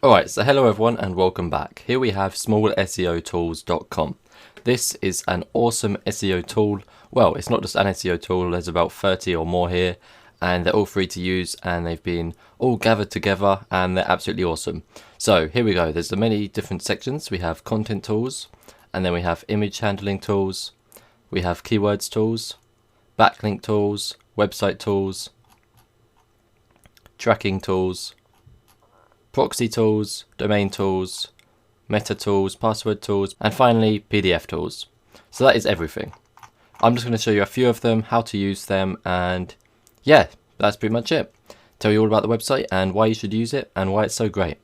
Alright, so hello everyone and welcome back. Here we have smallseotools.com. This is an awesome SEO tool. Well, it's not just an SEO tool, there's about 30 or more here, and they're all free to use, and they've been all gathered together and they're absolutely awesome. So here we go, there's many different sections. We have content tools, and then we have image handling tools, we have keywords tools, backlink tools, website tools, tracking tools, proxy tools, domain tools, meta tools, password tools, and finally PDF tools. So that is everything. I'm just going to show you a few of them, how to use them, and yeah, that's pretty much it. Tell you all about the website and why you should use it and why it's so great.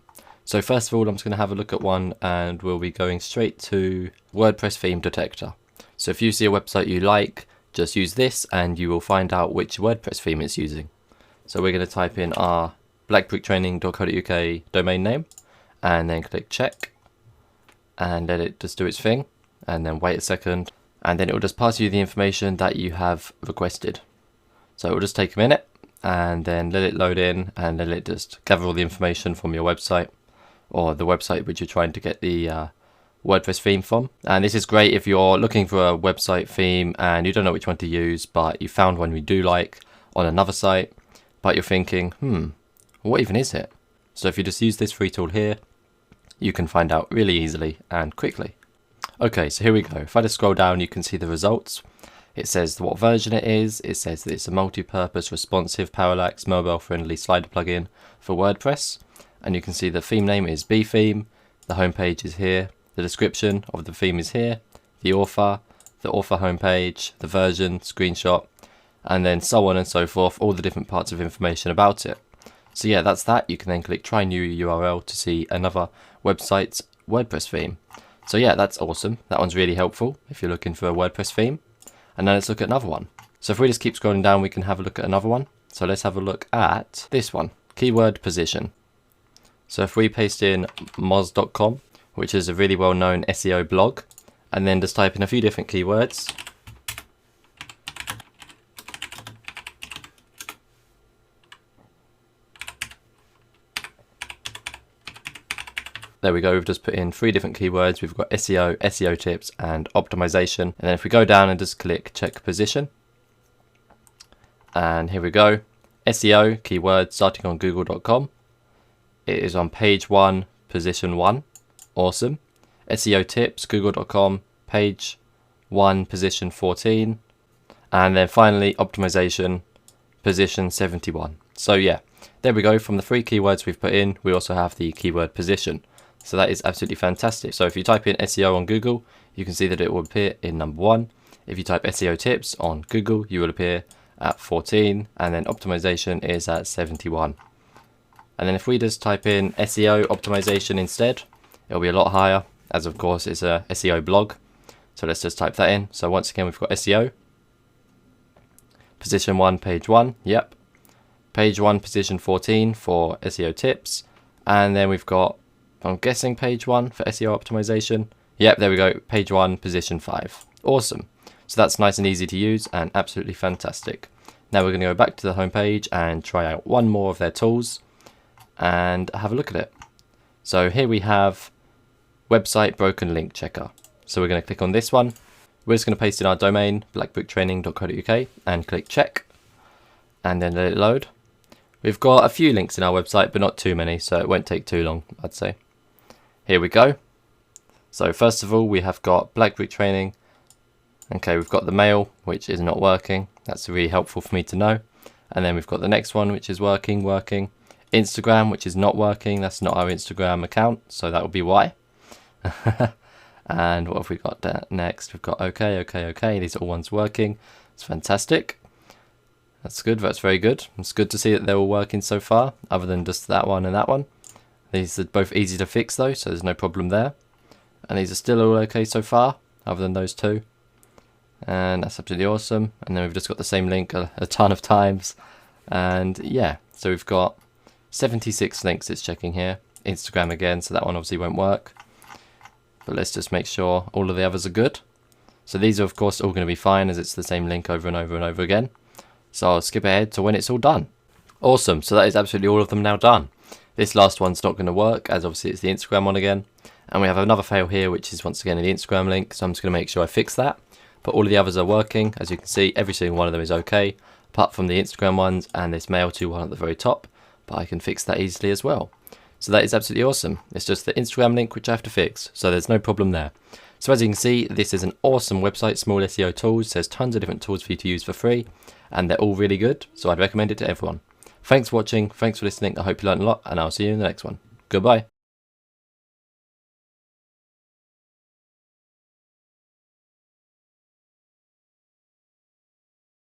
So first of all, I'm just going to have a look at one, and we'll be going straight to WordPress theme detector. So if you see a website you like, just use this and you will find out which WordPress theme it's using. So we're going to type in our blackbricktraining.co.uk domain name and then click check and let it just do its thing, and then wait a second, and then it will just pass you the information that you have requested. So it will just take a minute and then let it load in and let it just gather all the information from your website or the website which you're trying to get the WordPress theme from. And this is great if you're looking for a website theme and you don't know which one to use, but you found one you do like on another site, but you're thinking, what even is it? So if you just use this free tool here, you can find out really easily and quickly. Okay, so here we go. If I just scroll down, you can see the results. It says what version it is. It says that it's a multi-purpose, responsive, parallax, mobile-friendly slider plugin for WordPress. And you can see the theme name is btheme. The homepage is here. The description of the theme is here. The author homepage, the version, screenshot, and then so on and so forth, all the different parts of information about it. So yeah, that's that. You can then click try new URL to see another website's WordPress theme. So yeah, that's awesome. That one's really helpful if you're looking for a WordPress theme. And now let's look at another one. So if we just keep scrolling down, we can have a look at another one. So let's have a look at this one, keyword position. So if we paste in moz.com, which is a really well-known SEO blog, and then just type in a few different keywords. There we go, we've just put in 3 different keywords. We've got SEO, SEO tips, and optimization. And then if we go down and just click check position, and here we go, SEO keyword starting on google.com. It is on page 1, position 1. Awesome. SEO tips, google.com, page 1, position 14. And then finally, optimization, position 71. So yeah, there we go. From the 3 keywords we've put in, we also have the keyword position. So that is absolutely fantastic. So if you type in SEO on Google, you can see that it will appear in number 1. If you type SEO tips on Google, you will appear at 14, and then optimization is at 71. And then if we just type in SEO optimization instead, it'll be a lot higher, as of course it's a SEO blog. So let's just type that in. So once again, we've got SEO, position 1, page 1, yep. Page 1, position 14 for SEO tips. And then we've got, I'm guessing, page 1 for SEO optimization. Yep, there we go, page 1, position 5. Awesome. So that's nice and easy to use and absolutely fantastic. Now we're going to go back to the home page and try out one more of their tools and have a look at it. So here we have website broken link checker. So we're going to click on this one. We're just going to paste in our domain, blackbricktraining.co.uk, and click check, and then let it load. We've got a few links in our website, but not too many, so it won't take too long, I'd say. Here we go. So first of all, we have got Black Brick Training. Okay, we've got the mail, which is not working. That's really helpful for me to know. And then we've got the next one, which is working. Instagram, which is not working. That's not our Instagram account, so that will be why. And what have we got next? We've got okay. These are all ones working. It's fantastic. That's good. That's very good. It's good to see that they're all working so far, other than just that one and that one. These are both easy to fix though, so there's no problem there. And these are still all okay so far, other than those 2. And that's absolutely awesome. And then we've just got the same link a ton of times. And yeah, so we've got 76 links it's checking here. Instagram again, so that one obviously won't work. But let's just make sure all of the others are good. So these are of course all going to be fine, as it's the same link over and over and over again. So I'll skip ahead to when it's all done. Awesome, so that is absolutely all of them now done. This last one's not going to work, as obviously it's the Instagram one again. And we have another fail here, which is once again the Instagram link, so I'm just going to make sure I fix that. But all of the others are working. As you can see, every single one of them is okay, apart from the Instagram ones and this mail to one at the very top, but I can fix that easily as well. So that is absolutely awesome. It's just the Instagram link which I have to fix, so there's no problem there. So as you can see, this is an awesome website, Small SEO Tools. There's tons of different tools for you to use for free, and they're all really good, so I'd recommend it to everyone. Thanks for watching, thanks for listening, I hope you learned a lot, and I'll see you in the next one. Goodbye.